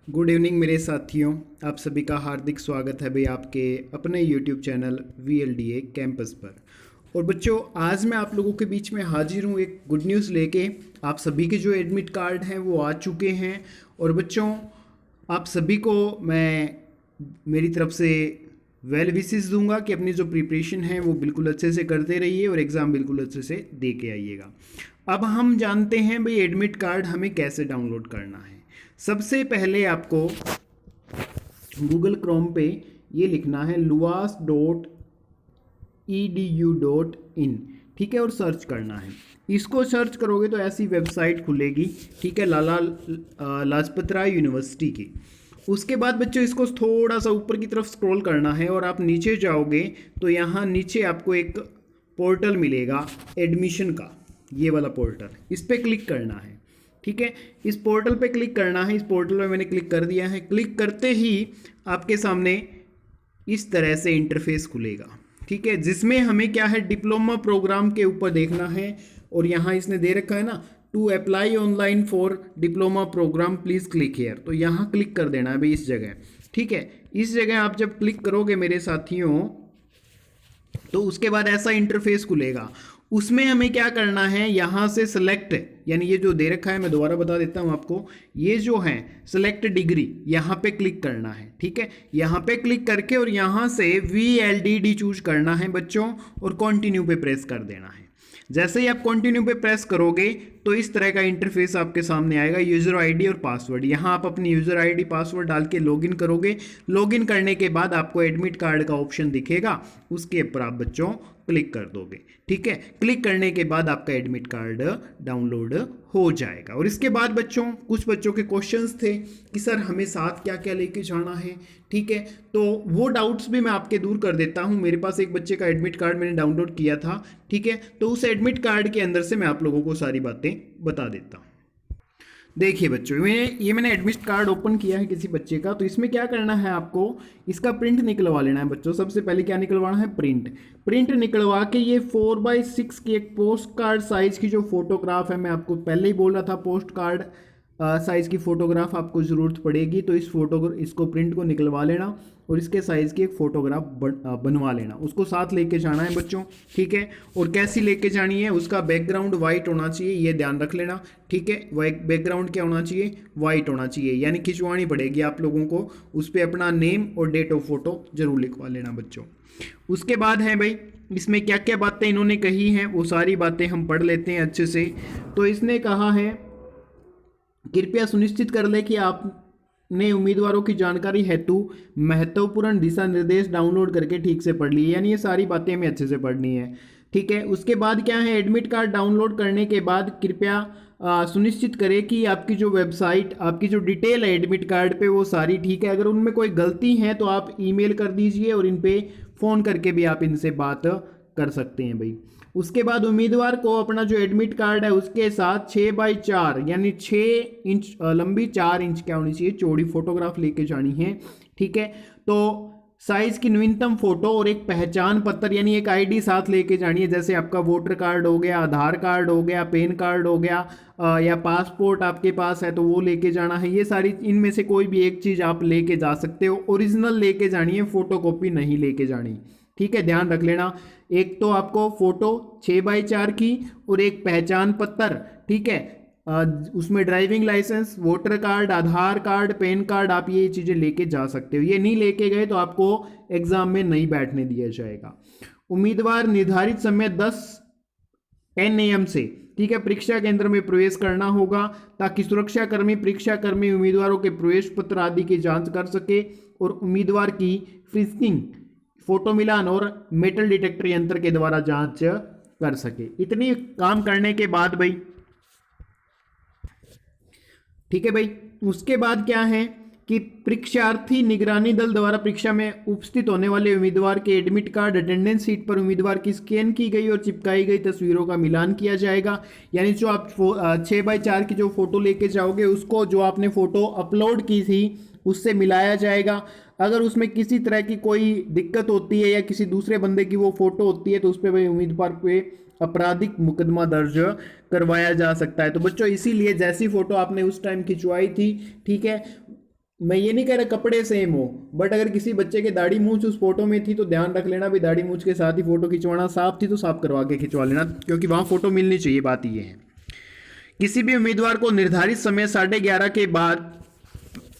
Good evening मेरे साथियों। आप सभी का हार्दिक स्वागत है भाई आपके अपने यूट्यूब चैनल VLDA कैंपस पर। और बच्चों, आज मैं आप लोगों के बीच में हाजिर हूँ एक गुड न्यूज़ लेके। आप सभी के जो एडमिट कार्ड हैं वो आ चुके हैं। और बच्चों, आप सभी को मैं मेरी तरफ से वेल विशेस दूंगा कि अपनी जो प्रिपरेशन है वो बिल्कुल अच्छे से करते रहिए और एग्ज़ाम बिल्कुल अच्छे से दे के आइएगा। अब हम जानते हैं भाई एडमिट कार्ड हमें कैसे डाउनलोड करना है। सबसे पहले आपको गूगल क्रोम पे ये लिखना है luas.edu.in, ठीक है, और सर्च करना है। इसको सर्च करोगे तो ऐसी वेबसाइट खुलेगी, ठीक है, लाला लाजपत राय यूनिवर्सिटी की। उसके बाद बच्चों इसको थोड़ा सा ऊपर की तरफ स्क्रॉल करना है और आप नीचे जाओगे तो यहाँ नीचे आपको एक पोर्टल मिलेगा एडमिशन का, ये वाला पोर्टल, इस पर क्लिक करना है। ठीक है, इस पोर्टल पे क्लिक करना है। इस पोर्टल पे मैंने क्लिक कर दिया है। क्लिक करते ही आपके सामने इस तरह से इंटरफेस खुलेगा, ठीक है, जिसमें हमें क्या है, डिप्लोमा प्रोग्राम के ऊपर देखना है। और यहाँ इसने दे रखा है ना, to apply online for diploma programme please click here, तो यहाँ क्लिक कर देना है भाई इस जगह। ठीक है, इस जगह आप जब क्लिक करोगे मेरे साथियों तो उसके बाद ऐसा इंटरफेस खुलेगा। उसमें हमें क्या करना है, यहाँ से सेलेक्ट, यानी ये जो दे रखा है मैं दोबारा बता देता हूँ आपको, ये जो है सेलेक्ट डिग्री, यहाँ पे क्लिक करना है। ठीक है, यहाँ पे क्लिक करके और यहाँ से VLDD चूज करना है बच्चों और कंटिन्यू पे प्रेस कर देना है। जैसे ही आप कंटिन्यू पे प्रेस करोगे तो इस तरह का इंटरफेस आपके सामने आएगा, यूजर आईडी और पासवर्ड। यहाँ आप अपनी यूजर आईडी पासवर्ड डाल के लॉगिन करोगे। लॉगिन करने के बाद आपको एडमिट कार्ड का ऑप्शन दिखेगा, उसके ऊपर आप बच्चों क्लिक कर दोगे। ठीक है, क्लिक करने के बाद आपका एडमिट कार्ड डाउनलोड हो जाएगा। और इसके बाद बच्चों, कुछ बच्चों के क्वेश्चंस थे कि सर हमें साथ क्या क्या लेके जाना है। ठीक है, तो वो डाउट्स भी मैं आपके दूर कर देता हूं। मेरे पास एक बच्चे का एडमिट कार्ड मैंने डाउनलोड किया था, ठीक है, तो उस एडमिट कार्ड के अंदर से मैं आप लोगों को सारी बातें बता देता हूं। देखिए बच्चों, मैंने एडमिट कार्ड ओपन किया है किसी बच्चे का। तो इसमें क्या करना है, आपको इसका प्रिंट निकलवा लेना है बच्चों। सबसे पहले क्या निकलवाना है, प्रिंट निकलवा के ये 4x6 की एक पोस्ट कार्ड साइज की जो फोटोग्राफ है, मैं आपको पहले ही बोल रहा था पोस्ट कार्ड साइज़ की फ़ोटोग्राफ आपको ज़रूरत पड़ेगी। तो इसको प्रिंट को निकलवा लेना और इसके साइज़ की एक फ़ोटोग्राफ बनवा लेना, उसको साथ लेके जाना है बच्चों। ठीक है, और कैसी लेके जानी है, उसका बैकग्राउंड वाइट होना चाहिए, ये ध्यान रख लेना। ठीक है, बैकग्राउंड क्या होना चाहिए, वाइट होना चाहिए, यानी खिंचवानी पड़ेगी आप लोगों को। उस पर अपना नेम और डेट ऑफ फोटो जरूर लिखवा लेना बच्चों। उसके बाद है भाई, इसमें क्या क्या बातें इन्होंने कही हैं वो सारी बातें हम पढ़ लेते हैं अच्छे से। तो इसने कहा है, कृपया सुनिश्चित कर लें कि आपने उम्मीदवारों की जानकारी हेतु महत्वपूर्ण दिशा निर्देश डाउनलोड करके ठीक से पढ़ लिए, यानी ये सारी बातें हमें अच्छे से पढ़नी है। ठीक है, उसके बाद क्या है, एडमिट कार्ड डाउनलोड करने के बाद कृपया सुनिश्चित करें कि आपकी जो वेबसाइट, आपकी जो डिटेल है एडमिट कार्ड पे वो सारी ठीक है। अगर उनमें कोई गलती है तो आप ईमेल कर दीजिए और इन पे फ़ोन करके भी आप इनसे बात कर सकते हैं भाई। उसके बाद उम्मीदवार को अपना जो एडमिट कार्ड है उसके साथ 6x4 यानी 6 इंच लंबी, 4 इंच क्या होनी चाहिए, चौड़ी फोटोग्राफ लेके जानी है। ठीक है, तो साइज की न्यूनतम फोटो और एक पहचान पत्र यानी एक आईडी साथ लेके जानी है। जैसे आपका वोटर कार्ड हो गया, आधार कार्ड हो गया, पैन कार्ड हो गया, या पासपोर्ट आपके पास है तो वो लेके जाना है। ये सारी इनमें से कोई भी एक चीज़ आप लेके जा सकते हो। ओरिजिनल लेके जानी है, फोटोकॉपी नहीं लेके जानी। ठीक है, ध्यान रख लेना। एक तो आपको फोटो 6x4 की और एक पहचान पत्र, ठीक है, उसमें ड्राइविंग लाइसेंस, वोटर कार्ड, आधार कार्ड, पैन कार्ड, आप ये चीज़ें लेके जा सकते हो। ये नहीं लेके गए तो आपको एग्जाम में नहीं बैठने दिया जाएगा। उम्मीदवार निर्धारित समय 10 AM से, ठीक है, परीक्षा केंद्र में प्रवेश करना होगा ताकि सुरक्षाकर्मी, परीक्षाकर्मी उम्मीदवारों के प्रवेश पत्र आदि की जांच कर सके और उम्मीदवार की फिजिंग, फोटो मिलान और मेटल डिटेक्टर यंत्र के द्वारा जांच कर सके। इतनी काम करने के बाद भाई, ठीक है भाई, उसके बाद क्या है कि परीक्षार्थी निगरानी दल द्वारा परीक्षा में उपस्थित होने वाले उम्मीदवार के एडमिट कार्ड अटेंडेंस शीट पर उम्मीदवार की स्कैन की गई और चिपकाई गई तस्वीरों का मिलान किया जाएगा। यानी जो आप 6x4 की जो फोटो लेके जाओगे उसको, जो आपने फोटो अपलोड की थी उससे मिलाया जाएगा। अगर उसमें किसी तरह की कोई दिक्कत होती है या किसी दूसरे बंदे की वो फोटो होती है तो उस पर भाई उम्मीदवार पे आपराधिक मुकदमा दर्ज करवाया जा सकता है। तो बच्चों, इसीलिए जैसी फोटो आपने उस टाइम खिंचवाई थी, ठीक है, मैं ये नहीं कह रहा कपड़े सेम हो, बट अगर किसी बच्चे के दाढ़ी मूंछ उस फोटो में थी तो ध्यान रख लेना भी दाढ़ी मूंछ के साथ ही फोटो खिंचवाना, साफ थी तो साफ करवा के खिंचवा लेना, क्योंकि वहाँ फोटो मिलनी चाहिए, बात ये है। किसी भी उम्मीदवार को निर्धारित समय 11:30 के बाद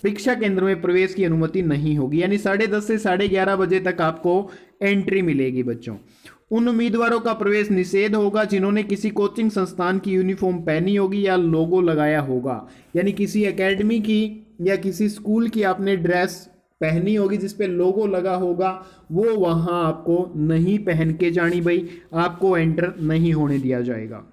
परीक्षा केंद्र में प्रवेश की अनुमति नहीं होगी, यानी 10:30 से 11:30 बजे तक आपको एंट्री मिलेगी बच्चों। उन उम्मीदवारों का प्रवेश निषेध होगा जिन्होंने किसी कोचिंग संस्थान की यूनिफॉर्म पहनी होगी या लोगो लगाया होगा, यानी किसी एकेडमी की या किसी स्कूल की आपने ड्रेस पहनी होगी जिस पे लोगो लगा होगा, वो वहां आपको नहीं पहन के जानी भाई, आपको एंटर नहीं होने दिया जाएगा।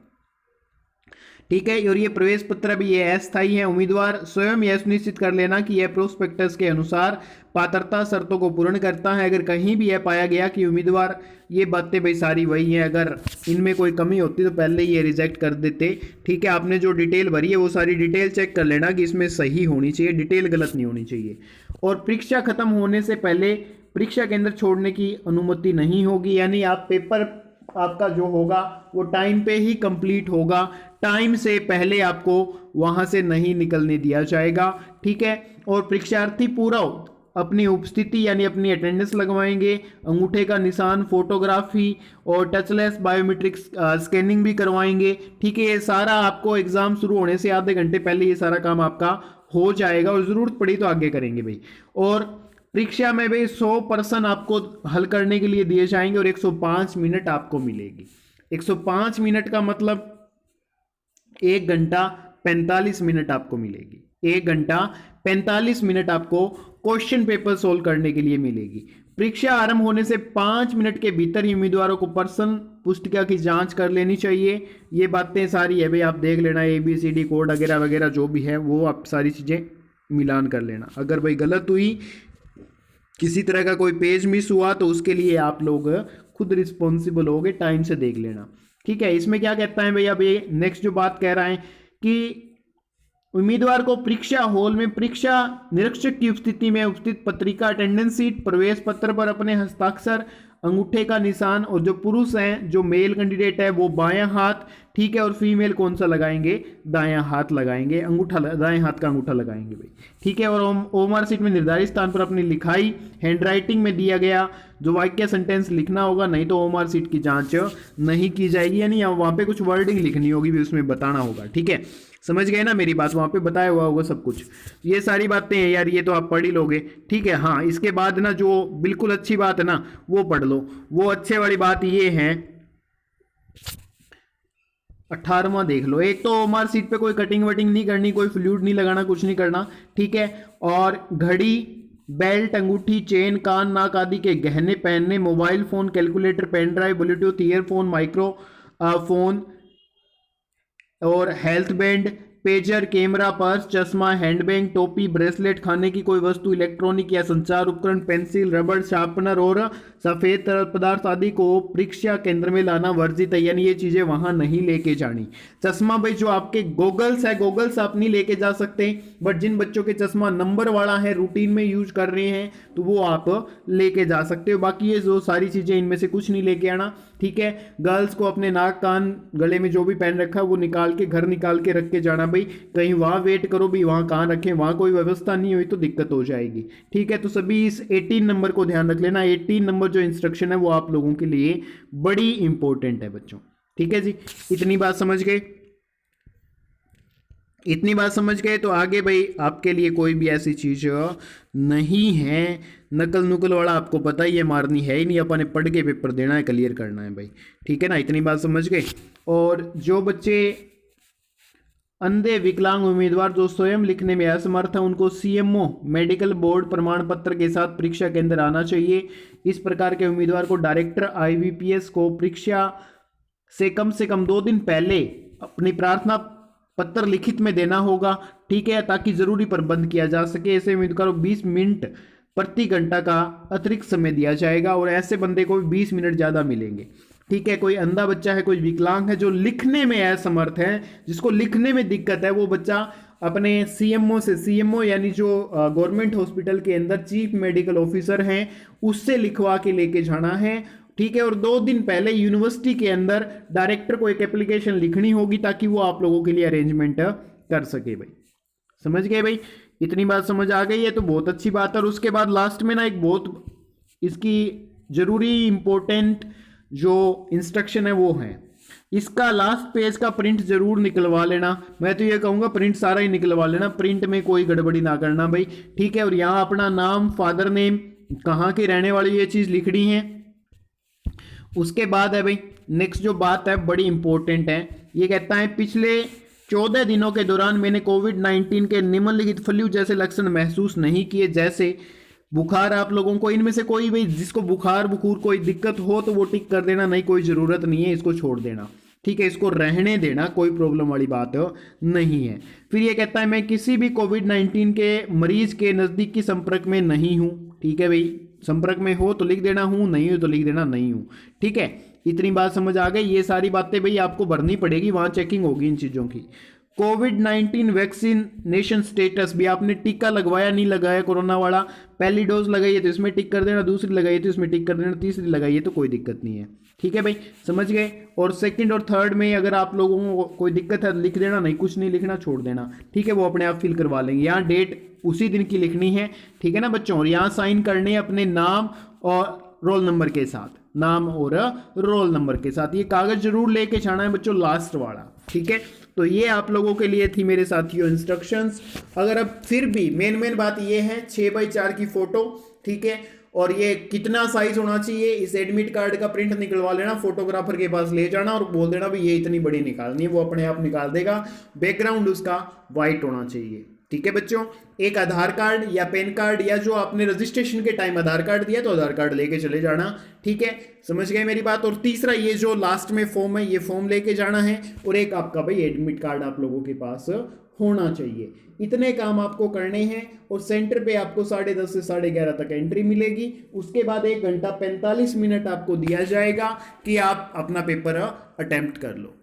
ठीक है, और ये प्रवेश पत्र भी ये अस्थायी है। उम्मीदवार स्वयं यह सुनिश्चित कर लेना कि यह प्रोस्पेक्टस के अनुसार पात्रता शर्तों को पूर्ण करता है। अगर कहीं भी यह पाया गया कि उम्मीदवार, ये बातें भाई सारी वही हैं, अगर इनमें कोई कमी होती तो पहले ये रिजेक्ट कर देते। ठीक है, आपने जो डिटेल भरी है वो सारी डिटेल चेक कर लेना कि इसमें सही होनी चाहिए, डिटेल गलत नहीं होनी चाहिए। और परीक्षा खत्म होने से पहले परीक्षा केंद्र छोड़ने की अनुमति नहीं होगी, यानी आप पेपर आपका जो होगा वो टाइम पे ही कंप्लीट होगा, टाइम से पहले आपको वहां से नहीं निकलने दिया जाएगा। ठीक है, और परीक्षार्थी पूरा अपनी उपस्थिति यानी अपनी अटेंडेंस लगवाएंगे, अंगूठे का निशान, फोटोग्राफी और टचलेस बायोमेट्रिक स्कैनिंग भी करवाएंगे। ठीक है, ये सारा आपको एग्जाम शुरू होने से आधे घंटे पहले ये सारा काम आपका हो जाएगा, और जरूरत पड़ी तो आगे करेंगे भाई। और परीक्षा में भाई 100% आपको हल करने के लिए दिए जाएंगे और 105 मिनट आपको मिलेगी। 105 मिनट का मतलब 1 घंटा 45 मिनट आपको मिलेगी। 1 घंटा 45 मिनट आपको क्वेश्चन पेपर सोल्व करने के लिए मिलेगी। परीक्षा आरंभ होने से 5 मिनट के भीतर ही उम्मीदवारों को पर्सन पुस्तिका की जांच कर लेनी चाहिए। ये बातें सारी है भाई, आप देख लेना, ABCD कोड वगैरह वगैरह जो भी है वो आप सारी चीज़ें मिलान कर लेना। अगर भाई गलत हुई, किसी तरह का कोई पेज मिस हुआ तो उसके लिए आप लोग खुद रिस्पॉन्सिबल होगे, टाइम से देख लेना। ठीक है, इसमें क्या कहता है भैया, अब ये नेक्स्ट जो बात कह रहा है कि उम्मीदवार को परीक्षा हॉल में परीक्षा निरीक्षक की उपस्थिति में उपस्थित पत्रिका, अटेंडेंस शीट, प्रवेश पत्र पर अपने हस्ताक्षर, अंगूठे का निशान, और जो पुरुष हैं, जो मेल कैंडिडेट है वो बायां हाथ, ठीक है, और फीमेल कौन सा लगाएंगे, दायां हाथ लगाएंगे, अंगूठा दाएं हाथ का अंगूठा लगाएंगे भाई। ठीक है, और ओएमआर शीट में निर्धारित स्थान पर अपनी लिखाई हैंड राइटिंग में दिया गया जो वाक्य सेंटेंस लिखना होगा, नहीं तो ओएमआर शीट की जांच नहीं की जाएगी, यानी वहां पे कुछ वर्डिंग लिखनी होगी भी, उसमें बताना होगा। ठीक है, समझ गए ना मेरी बात, वहां पे बताया हुआ होगा सब कुछ। ये सारी बातें हैं यार, ये तो आप पढ़ ही लोगे। ठीक है, हाँ, इसके बाद ना जो बिल्कुल अच्छी बात है ना वो पढ़ लो। वो अच्छे वाली बात ये है, 18वां देख लो। एक तो ओएमआर सीट पे कोई कटिंग वटिंग नहीं करनी, कोई फ्लूइड नहीं लगाना, कुछ नहीं करना। ठीक है, और घड़ी, बेल्ट, अंगूठी, चेन, कान, नाक आदि के गहने पहनने, mobile phone, calculator, pen drive, Bluetooth earphone, microphone और health band, pager, camera, purse, चश्मा, हैंडबैग, टोपी, ब्रेसलेट, खाने की कोई वस्तु, इलेक्ट्रॉनिक या संचार उपकरण, पेंसिल, रबड़, शार्पनर और सफेद तरल पदार्थ आदि को परीक्षा केंद्र में लाना वर्जित है, यानी ये चीजें वहां नहीं लेके जानी। चश्मा भाई जो आपके गोगल्स है, गोगल्स आप नहीं लेके जा सकते, बट जिन बच्चों के चश्मा नंबर वाला है, रूटीन में यूज कर रहे हैं, तो वो आप लेके जा सकते हो। बाकी ये जो सारी चीजें इनमें से कुछ नहीं लेके आना। ठीक है, गर्ल्स को अपने नाक, कान, गले में जो भी पहन रखा है वो निकाल के घर निकाल के रख के जाना भाई। कहीं वहां वेट करो भी, वहां कहाँ रखें, वहां कोई व्यवस्था नहीं हुई तो दिक्कत हो जाएगी। ठीक है, तो सभी इस 18 नंबर को ध्यान रख लेना। 18 नंबर जो इंस्ट्रक्शन है वो आप लोगों के लिए बड़ी इंपॉर्टेंट है बच्चों। ठीक है जी, इतनी बात समझ गए? इतनी बात समझ गए तो आगे भाई आपके लिए कोई भी ऐसी चीज नहीं है, नकल नुकल वाला आपको पता ही है, मारनी है ही नहीं, अपन ने पढ़ के पेपर देना है, क्लियर करना है भाई। ठीक है ना, इतनी बात समझ गए? और जो बच्चे अंधे विकलांग उम्मीदवार जो स्वयं लिखने में असमर्थ है, उनको CMO मेडिकल बोर्ड प्रमाण पत्र के साथ परीक्षा केंद्र आना चाहिए। इस प्रकार के उम्मीदवार को डायरेक्टर IBPS को परीक्षा से कम 2 दिन पहले अपनी प्रार्थना पत्र लिखित में देना होगा। ठीक है, ताकि जरूरी प्रबंध किया जा सके। ऐसे उम्मीदवारों को 20 मिनट प्रति घंटा का अतिरिक्त समय दिया जाएगा, और ऐसे बंदे को 20 मिनट ज्यादा मिलेंगे। ठीक है, कोई अंधा बच्चा है, कोई विकलांग है जो लिखने में असमर्थ है, जिसको लिखने में दिक्कत है, वो बच्चा अपने CMO से, CMO यानी जो गवर्नमेंट हॉस्पिटल के अंदर चीफ मेडिकल ऑफिसर हैं, उससे लिखवा के लेके जाना है। ठीक है, और 2 दिन पहले यूनिवर्सिटी के अंदर डायरेक्टर को एक एप्लीकेशन लिखनी होगी ताकि वो आप लोगों के लिए अरेंजमेंट कर सके भाई। समझ गए भाई? इतनी बात समझ आ गई है तो बहुत अच्छी बात है। और उसके बाद लास्ट में ना एक बहुत इसकी जरूरी इंपॉर्टेंट जो इंस्ट्रक्शन है वो है, इसका लास्ट पेज का प्रिंट जरूर निकलवा लेना। मैं तो ये कहूँगा प्रिंट सारा ही निकलवा लेना, प्रिंट में कोई गड़बड़ी ना करना भाई, ठीक है। और यहाँ अपना नाम, फादर नेम, कहाँ के रहने वाली, ये चीज़ लिखनी है। उसके बाद है भाई नेक्स्ट जो बात है बड़ी इंपॉर्टेंट है, ये कहता है पिछले 14 दिनों के दौरान मैंने कोविड-19 के निम्नलिखित फ्लू जैसे लक्षण महसूस नहीं किए, जैसे बुखार। आप लोगों को इनमें से कोई भी जिसको बुखार बुखूर कोई दिक्कत हो तो वो टिक कर देना, नहीं कोई ज़रूरत नहीं है, इसको छोड़ देना, ठीक है, इसको रहने देना, कोई प्रॉब्लम वाली बात नहीं है। फिर ये कहता है मैं किसी भी कोविड-19 के मरीज के नज़दीकी संपर्क में नहीं हूँ, ठीक है भाई, संपर्क में हो तो लिख देना हूँ, नहीं हो तो लिख देना नहीं हूँ, ठीक है। इतनी बात समझ आ गई। ये सारी बातें भाई आपको भरनी पड़ेगी, वहाँ चेकिंग होगी इन चीज़ों की। कोविड-19 वैक्सीनेशन स्टेटस भी, आपने टीका लगवाया नहीं लगाया कोरोना वाला, पहली डोज लगाई है तो इसमें टिक कर देना, दूसरी लगाई है तो इसमें टिक कर देना, तीसरी लगाई है तो कोई दिक्कत नहीं है, ठीक है भाई, समझ गए। और सेकंड और थर्ड में अगर आप लोगों को कोई दिक्कत है लिख देना, नहीं कुछ नहीं लिखना, छोड़ देना, ठीक है, वो अपने आप फिल करवा लेंगे। यहाँ डेट उसी दिन की लिखनी है, ठीक है ना बच्चों। और यहाँ साइन करने अपने नाम और रोल नंबर के साथ, नाम और रोल नंबर के साथ। ये कागज जरूर लेके जाना है बच्चों, लास्ट वाला, ठीक है। तो ये आप लोगों के लिए थी मेरे साथियों इंस्ट्रक्शंस। अगर अब फिर भी मेन बात ये है 6x4 की फोटो, ठीक है, और ये कितना साइज होना चाहिए, इस एडमिट कार्ड का प्रिंट निकलवा लेना, फोटोग्राफर के पास ले जाना और बोल देना भी ये इतनी बड़ी निकालनी है, वो अपने आप निकाल देगा। बैकग्राउंड उसका वाइट होना चाहिए, ठीक है बच्चों। एक आधार कार्ड या पैन कार्ड, या जो आपने रजिस्ट्रेशन के टाइम आधार कार्ड दिया तो आधार कार्ड लेके चले जाना, ठीक है, समझ गए मेरी बात। और तीसरा ये जो लास्ट में फॉर्म है, ये फॉर्म लेके जाना है, और एक आपका भाई एडमिट कार्ड आप लोगों के पास होना चाहिए। इतने काम आपको करने हैं और सेंटर पे आपको 10:30 से 11:30 तक एंट्री मिलेगी। उसके बाद 1 घंटा 45 मिनट आपको दिया जाएगा कि आप अपना पेपर अटेम्प्ट कर लो।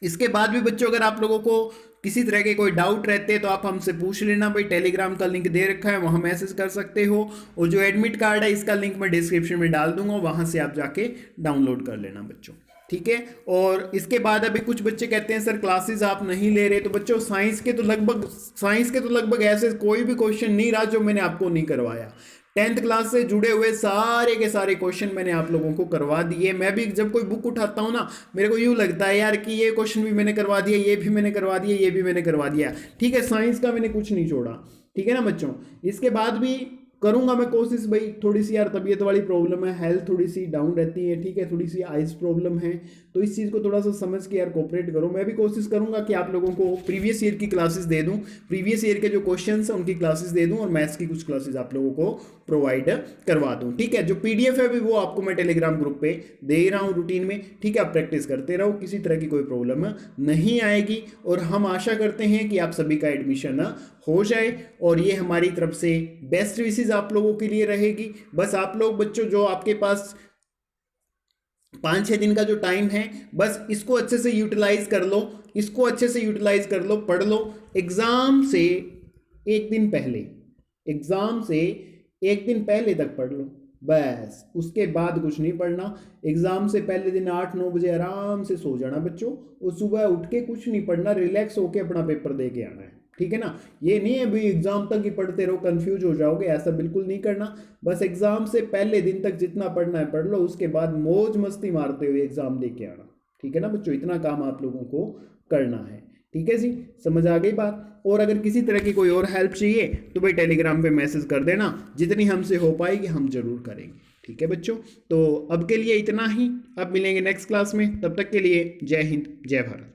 इसके बाद भी बच्चों अगर आप लोगों को किसी तरह के कोई डाउट रहते हैं तो आप हमसे पूछ लेना भाई, टेलीग्राम का लिंक दे रखा है, वहाँ मैसेज कर सकते हो। और जो एडमिट कार्ड है इसका लिंक मैं डिस्क्रिप्शन में डाल दूंगा, वहाँ से आप जाके डाउनलोड कर लेना बच्चों, ठीक है। और इसके बाद अभी कुछ बच्चे कहते हैं सर क्लासेस आप नहीं ले रहे, तो बच्चों साइंस के तो लगभग ऐसे कोई भी क्वेश्चन नहीं रहा जो मैंने आपको नहीं करवाया। 10th क्लास से जुड़े हुए सारे के सारे क्वेश्चन मैंने आप लोगों को करवा दिए। मैं भी जब कोई बुक उठाता हूँ ना, मेरे को यूँ लगता है यार कि ये क्वेश्चन भी मैंने करवा दिया, ये भी मैंने करवा दिया, ये भी मैंने करवा दिया, ठीक है। साइंस का मैंने कुछ नहीं छोड़ा, ठीक है ना बच्चों। इसके बाद भी करूंगा मैं कोशिश भाई, थोड़ी सी यार तबीयत वाली प्रॉब्लम है, हेल्थ थोड़ी सी डाउन रहती है, ठीक है, थोड़ी सी आइज प्रॉब्लम है, तो इस चीज़ को थोड़ा सा समझ के यार कोऑपरेट करो। मैं भी कोशिश करूंगा कि आप लोगों को प्रीवियस ईयर की क्लासेस दे दूं, प्रीवियस ईयर के जो क्वेश्चंस हैं उनकी क्लासेस दे दूं, और मैथ्स की कुछ क्लासेस आप लोगों को प्रोवाइड करवा दूं, ठीक है। जो PDF है भी वो आपको मैं टेलीग्राम ग्रुप पे दे रहा हूँ रूटीन में, ठीक है। आप प्रैक्टिस करते रहो, किसी तरह की कोई प्रॉब्लम नहीं आएगी, और हम आशा करते हैं कि आप सभी का एडमिशन हो जाए, और ये हमारी तरफ से बेस्ट विशेस आप लोगों के लिए रहेगी। बस आप लोग बच्चों जो आपके पास 5-6 दिन का जो टाइम है, बस इसको अच्छे से यूटिलाइज कर लो, इसको अच्छे से यूटिलाइज कर लो, पढ़ लो। एग्जाम से एक दिन पहले तक पढ़ लो, बस उसके बाद कुछ नहीं पढ़ना। एग्जाम से पहले दिन 8-9 बजे आराम से सो जाना बच्चों, और सुबह उठ के कुछ नहीं पढ़ना, रिलैक्स होके अपना पेपर दे के आना है, ठीक है ना। ये नहीं है भाई एग्जाम तक ही पढ़ते रहो, कंफ्यूज हो जाओगे, ऐसा बिल्कुल नहीं करना। बस एग्जाम से पहले दिन तक जितना पढ़ना है पढ़ लो, उसके बाद मौज मस्ती मारते हुए एग्जाम दे के आना, ठीक है ना बच्चों। इतना काम आप लोगों को करना है, ठीक है जी, समझ आ गई बात। और अगर किसी तरह की कोई और हेल्प चाहिए तो भाई टेलीग्राम पे मैसेज कर देना, जितनी हमसे हो पाएगी हम जरूर करेंगे, ठीक है बच्चों। तो अब के लिए इतना ही, अब मिलेंगे नेक्स्ट क्लास में, तब तक के लिए जय हिंद जय भारत।